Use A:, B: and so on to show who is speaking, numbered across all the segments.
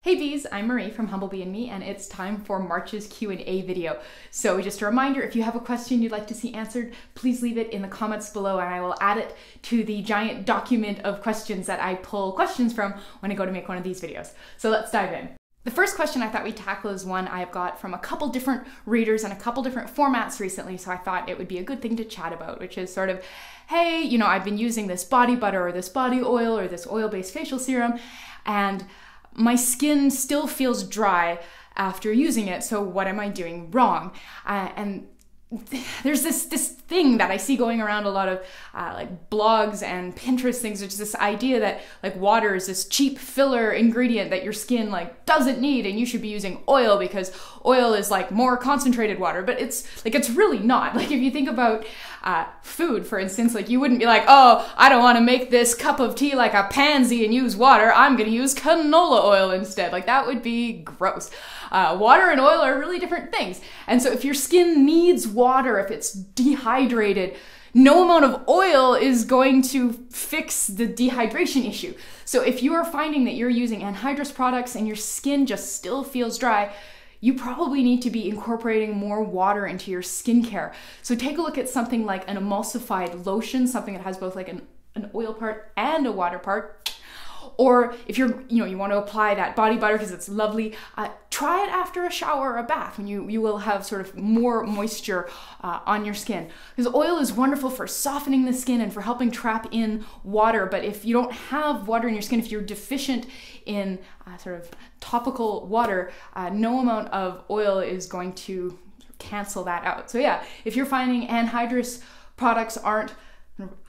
A: Hey bees, I'm Marie from Humblebee and Me, and it's time for March's Q&A video. So just a reminder, if you have a question you'd like to see answered, please leave it in the comments below and I will add it to the giant document of questions that I pull questions from when I go to make one of these videos. So let's dive in. The first question I thought we'd tackle is one I've got from a couple different readers and a couple different formats recently, so I thought it would be a good thing to chat about, which is sort of, hey, you know, I've been using this body butter or this body oil or this oil-based facial serum, and my skin still feels dry after using it, so what am I doing wrong? And there's this thing that I see going around a lot of like blogs and Pinterest things, which is this idea that like water is this cheap filler ingredient that your skin like doesn't need, and you should be using oil because oil is like more concentrated water. But it's really not. Like if you think about food, for instance, like you wouldn't be like, oh, I don't want to make this cup of tea like a pansy and use water. I'm going to use canola oil instead. Like that would be gross. Water and oil are really different things. And so if your skin needs water, if it's dehydrated, no amount of oil is going to fix the dehydration issue. So if you are finding that you're using anhydrous products and your skin just still feels dry, you probably need to be incorporating more water into your skincare. So take a look at something like an emulsified lotion, something that has both like an oil part and a water part. Or if you want to apply that body butter because it's lovely, try it after a shower or a bath, and you will have sort of more moisture on your skin. Because oil is wonderful for softening the skin and for helping trap in water, but if you don't have water in your skin, if you're deficient in sort of topical water, no amount of oil is going to cancel that out. So yeah, if you're finding anhydrous products aren't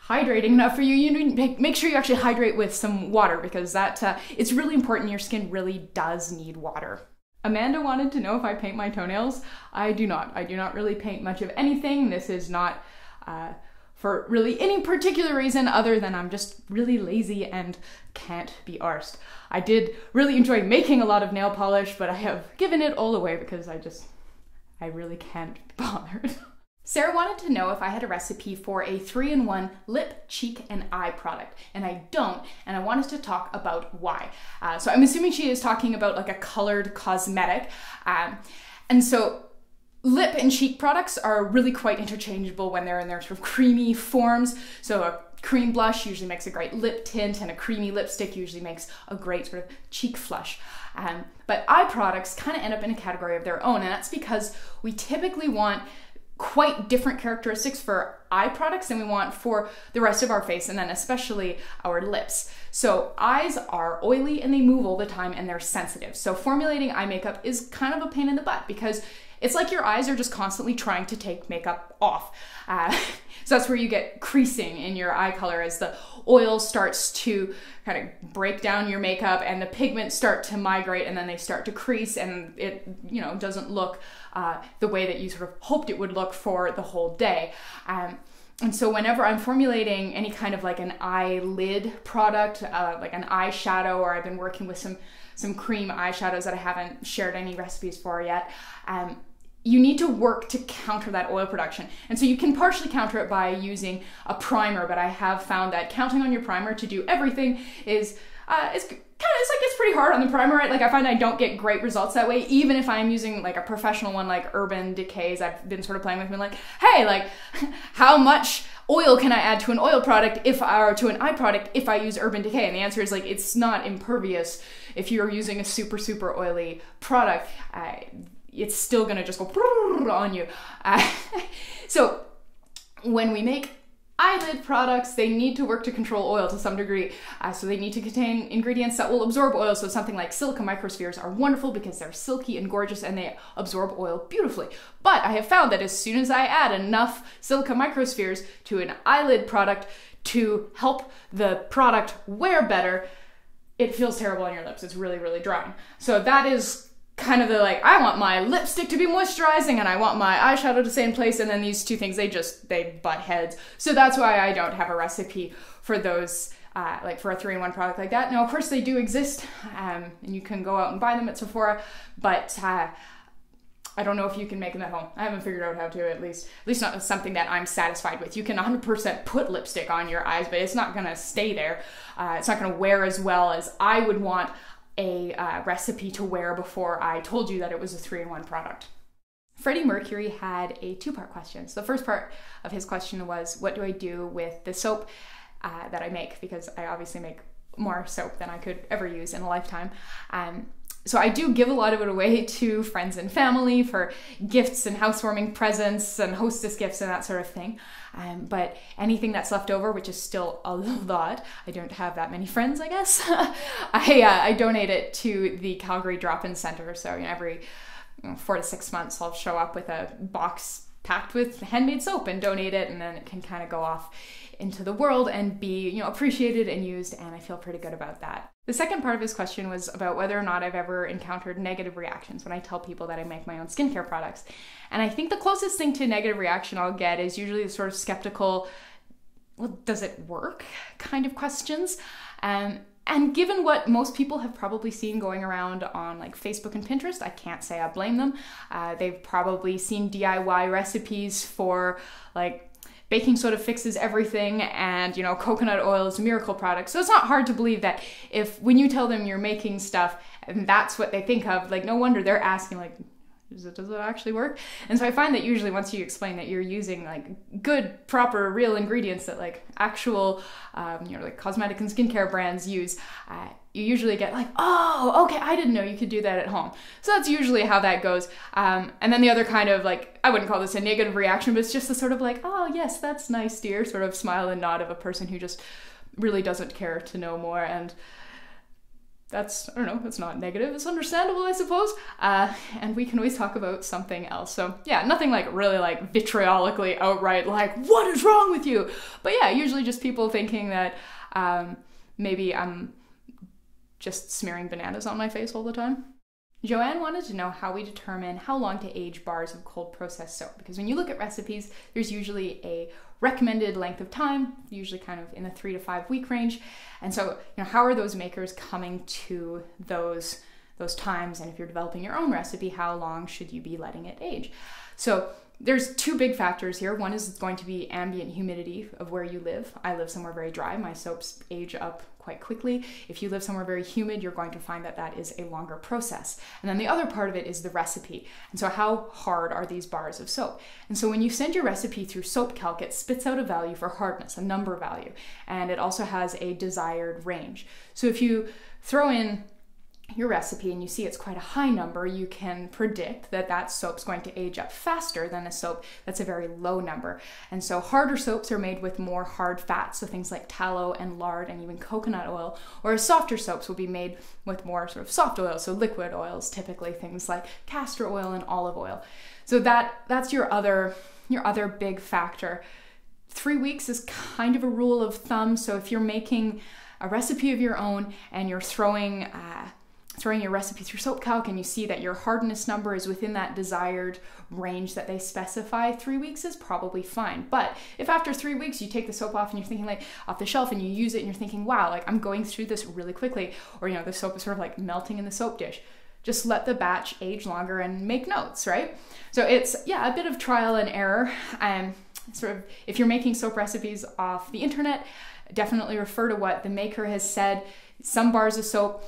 A: hydrating enough for you, you need to make sure you actually hydrate with some water, because that it's really important. Your skin really does need water. Amanda wanted to know if I paint my toenails. I do not. I do not really paint much of anything. This is not for really any particular reason other than I'm just really lazy and can't be arsed. I did really enjoy making a lot of nail polish, but I have given it all away because I really can't be bothered. Sarah wanted to know if I had a recipe for a 3-in-1 lip, cheek, and eye product, and I don't, and I wanted to talk about why. So I'm assuming she is talking about like a colored cosmetic, and so lip and cheek products are really quite interchangeable when they're in their sort of creamy forms. So a cream blush usually makes a great lip tint, and a creamy lipstick usually makes a great sort of cheek flush. But eye products kind of end up in a category of their own, and that's because we typically want quite different characteristics for eye products than we want for the rest of our face, and then especially our lips. So eyes are oily and they move all the time and they're sensitive. So formulating eye makeup is kind of a pain in the butt because it's like your eyes are just constantly trying to take makeup off. So that's where you get creasing in your eye color as the oil starts to kind of break down your makeup and the pigments start to migrate, and then they start to crease, and it doesn't look the way that you sort of hoped it would look for the whole day. And so whenever I'm formulating any kind of like an eyelid product, like an eyeshadow, or I've been working with some cream eyeshadows that I haven't shared any recipes for yet, you need to work to counter that oil production. And so you can partially counter it by using a primer, but I have found that counting on your primer to do everything is it's pretty hard on the primer, right? Like I find I don't get great results that way, even if I'm using like a professional one like Urban Decay's. I've been sort of playing with me like, hey, like how much oil can I add to an oil product or to an eye product if I use Urban Decay? And the answer is like, it's not impervious. If you're using a super, super oily product, it's still gonna just go on you. So when we make eyelid products, they need to work to control oil to some degree. So they need to contain ingredients that will absorb oil. So something like silica microspheres are wonderful because they're silky and gorgeous and they absorb oil beautifully. But I have found that as soon as I add enough silica microspheres to an eyelid product to help the product wear better, it feels terrible on your lips. It's really, really drying. So that is kind of the like, I want my lipstick to be moisturizing and I want my eyeshadow to stay in place, and then these two things, they butt heads. So that's why I don't have a recipe for those, like for a 3-in-1 product like that. Now, of course they do exist, and you can go out and buy them at Sephora, but I don't know if you can make them at home. I haven't figured out how to, at least not something that I'm satisfied with. You can 100% put lipstick on your eyes, but it's not gonna stay there. It's not gonna wear as well as I would want a recipe to wear before I told you that it was a 3-in-1 product. Freddie Mercury had a 2-part question. So the first part of his question was, what do I do with the soap that I make? Because I obviously make more soap than I could ever use in a lifetime. So I do give a lot of it away to friends and family for gifts and housewarming presents and hostess gifts and that sort of thing. But anything that's left over, which is still a lot, I don't have that many friends, I guess, I donate it to the Calgary Drop-In Center. So every 4 to 6 months I'll show up with a box packed with handmade soap and donate it, and then it can kind of go off into the world and be appreciated and used, and I feel pretty good about that. The second part of his question was about whether or not I've ever encountered negative reactions when I tell people that I make my own skincare products. And I think the closest thing to negative reaction I'll get is usually the sort of skeptical, well, does it work kind of questions. And given what most people have probably seen going around on like Facebook and Pinterest, I can't say I blame them. They've probably seen DIY recipes for like baking soda fixes everything, and coconut oil is a miracle product. So it's not hard to believe that when you tell them you're making stuff and that's what they think of, like no wonder they're asking like, does it actually work? And so I find that usually once you explain that you're using like good, proper, real ingredients that like actual, like cosmetic and skincare brands use, you usually get like, oh, okay, I didn't know you could do that at home. So that's usually how that goes. And then the other kind of like, I wouldn't call this a negative reaction, but it's just the sort of like, oh yes, that's nice, dear, sort of smile and nod of a person who just really doesn't care to know more. And that's, I don't know, that's not negative. It's understandable, I suppose. And we can always talk about something else. So yeah, nothing like really like vitriolically outright like, what is wrong with you? But yeah, usually just people thinking that maybe I'm just smearing bananas on my face all the time. Joanne wanted to know how we determine how long to age bars of cold processed soap, because when you look at recipes, there's usually a recommended length of time, usually kind of in the 3 to 5 week range. And so, how are those makers coming to those times? And if you're developing your own recipe, how long should you be letting it age? So there's 2 big factors here. One is going to be ambient humidity of where you live. I live somewhere very dry. My soaps age up quite quickly. If you live somewhere very humid, you're going to find that that is a longer process. And then the other part of it is the recipe. And so how hard are these bars of soap? And so when you send your recipe through Soap Calc, it spits out a value for hardness, a number value, and it also has a desired range. So if you throw in your recipe and you see it's quite a high number, you can predict that that soap's going to age up faster than a soap that's a very low number. And so harder soaps are made with more hard fats, so things like tallow and lard and even coconut oil, whereas softer soaps will be made with more sort of soft oils, so liquid oils, typically things like castor oil and olive oil. So that's your other big factor. 3 weeks is kind of a rule of thumb. So if you're making a recipe of your own and you're throwing your recipe through Soap Calc and you see that your hardness number is within that desired range that they specify, 3 weeks is probably fine. But if after 3 weeks you take the soap off and you're thinking like off the shelf and you use it and you're thinking, wow, like I'm going through this really quickly, or the soap is sort of like melting in the soap dish, just let the batch age longer and make notes, right? So it's, yeah, a bit of trial and error. Sort of, if you're making soap recipes off the internet, definitely refer to what the maker has said. Some bars of soap,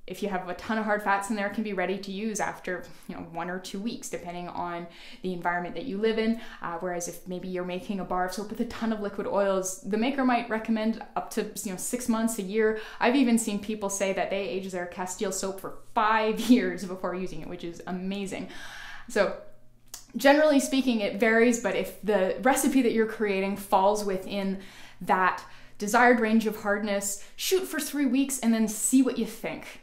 A: if you have a ton of hard fats in there, can be ready to use after 1 or 2 weeks, depending on the environment that you live in. Whereas if maybe you're making a bar of soap with a ton of liquid oils, the maker might recommend up to 6 months, a year. I've even seen people say that they age their Castile soap for 5 years before using it, which is amazing. So generally speaking, it varies, but if the recipe that you're creating falls within that desired range of hardness, shoot for 3 weeks and then see what you think.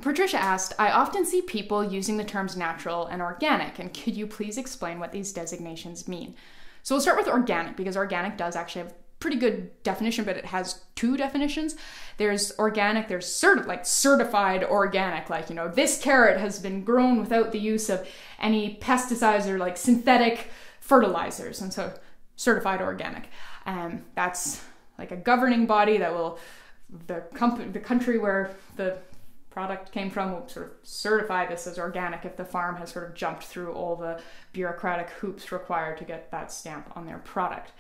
A: Patricia asked, I often see people using the terms natural and organic, and could you please explain what these designations mean? So we'll start with organic, because organic does actually have pretty good definition, but it has 2 definitions. There's organic, there's certified organic, like, this carrot has been grown without the use of any pesticides or like synthetic fertilizers, and so certified organic. That's like a governing body that will, the country where the product came from will sort of certify this as organic if the farm has sort of jumped through all the bureaucratic hoops required to get that stamp on their product.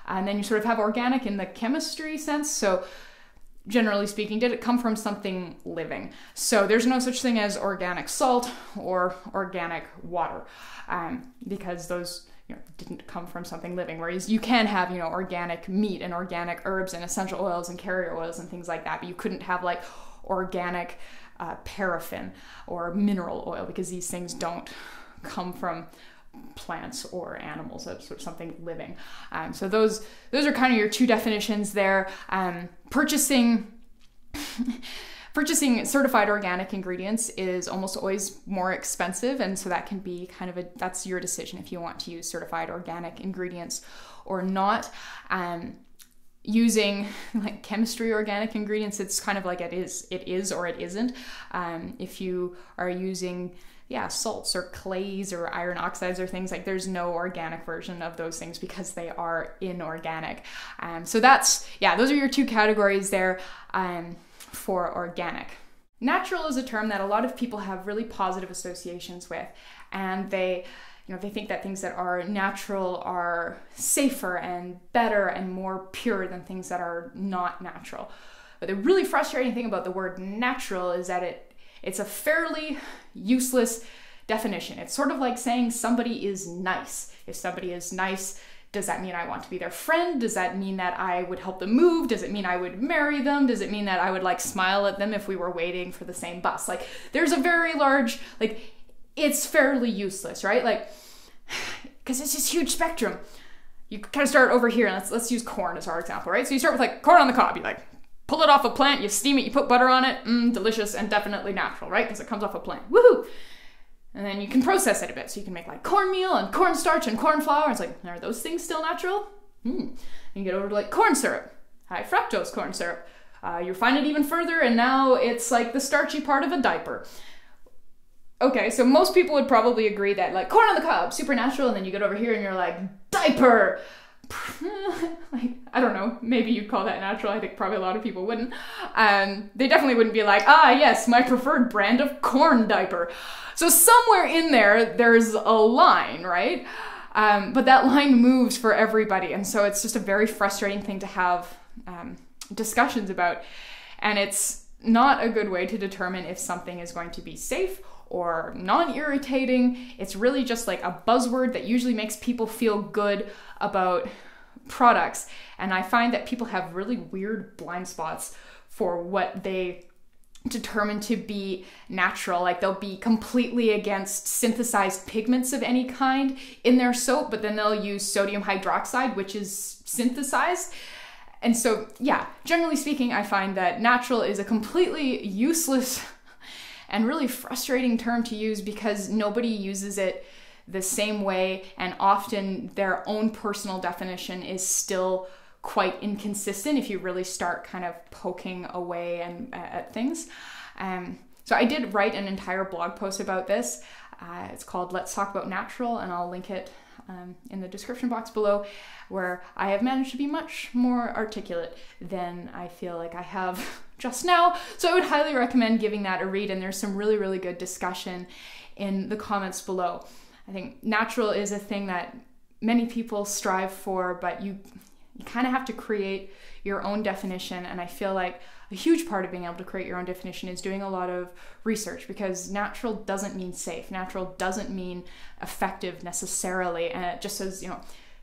A: And then you sort of have organic in the chemistry sense. So generally speaking, did it come from something living? So there's no such thing as organic salt or organic water, because those didn't come from something living. Whereas you can have, organic meat and organic herbs and essential oils and carrier oils and things like that, but you couldn't have like organic paraffin or mineral oil, because these things don't come from plants or animals. That's sort of something living. So those are kind of your two definitions there. Purchasing certified organic ingredients is almost always more expensive, and so that can be kind of that's your decision if you want to use certified organic ingredients or not. Using like chemistry organic ingredients, it's kind of like it is or it isn't. If you are using salts or clays or iron oxides or things, like there's no organic version of those things because they are inorganic. So those are your two categories there for organic. Natural is a term that a lot of people have really positive associations with, and they think that things that are natural are safer and better and more pure than things that are not natural. But the really frustrating thing about the word natural is that it's a fairly useless definition. It's sort of like saying somebody is nice. If somebody is nice, does that mean I want to be their friend? Does that mean that I would help them move? Does it mean I would marry them? Does it mean that I would like smile at them if we were waiting for the same bus? Like there's a very large, it's fairly useless, right? Like, because it's this huge spectrum. You kind of start over here, and let's use corn as our example, right? So you start with like corn on the cob. You like pull it off a plant, you steam it, you put butter on it, delicious and definitely natural, right? Because it comes off a plant, woohoo! And then you can process it a bit, so you can make like cornmeal and cornstarch and corn flour. It's like, are those things still natural? And you get over to like corn syrup, high fructose corn syrup. You refine it even further, and now it's like the starchy part of a diaper. Okay, so most people would probably agree that like corn on the cob, super natural, and then you get over here and you're like, diaper! Like, I don't know, maybe you'd call that natural. I think probably a lot of people wouldn't. They definitely wouldn't be like, yes, my preferred brand of corn diaper. So somewhere in there's a line, right? But that line moves for everybody, and so it's just a very frustrating thing to have discussions about. And it's not a good way to determine if something is going to be safe or non-irritating. It's really just like a buzzword that usually makes people feel good about products. And I find that people have really weird blind spots for what they determine to be natural. Like they'll be completely against synthesized pigments of any kind in their soap, but then they'll use sodium hydroxide, which is synthesized. And so, generally speaking, I find that natural is a completely useless and really frustrating term to use because nobody uses it the same way, and often their own personal definition is still quite inconsistent if you really start kind of poking away at things. So I did write an entire blog post about this. It's called Let's Talk About Natural, and I'll link it in the description box below, where I have managed to be much more articulate than I feel like I have just now. So I would highly recommend giving that a read, and there's some really, really good discussion in the comments below. I think natural is a thing that many people strive for, but you kind of have to create your own definition, and I feel like a huge part of being able to create your own definition is doing a lot of research, because natural doesn't mean safe. Natural doesn't mean effective necessarily, and it just says,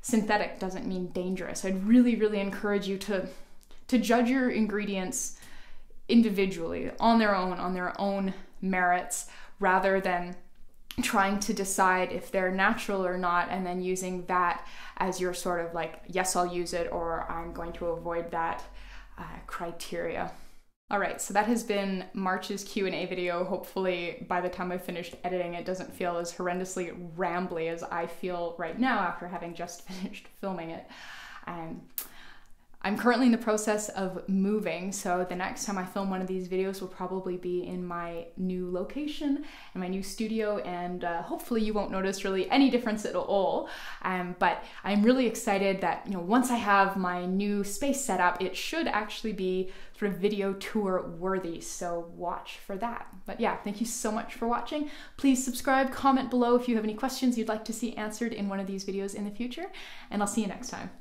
A: synthetic doesn't mean dangerous. I'd really, really encourage you to judge your ingredients individually on their own merits, rather than trying to decide if they're natural or not and then using that as your sort of like, yes, I'll use it, or I'm going to avoid that criteria. All right, so that has been March's Q&A video. Hopefully by the time I finished editing, it doesn't feel as horrendously rambly as I feel right now after having just finished filming it. I'm currently in the process of moving, so the next time I film one of these videos will probably be in my new location, in my new studio, and hopefully you won't notice really any difference at all. But I'm really excited that, once I have my new space set up, it should actually be sort of video tour worthy, so watch for that. But yeah, thank you so much for watching. Please subscribe, comment below if you have any questions you'd like to see answered in one of these videos in the future, and I'll see you next time.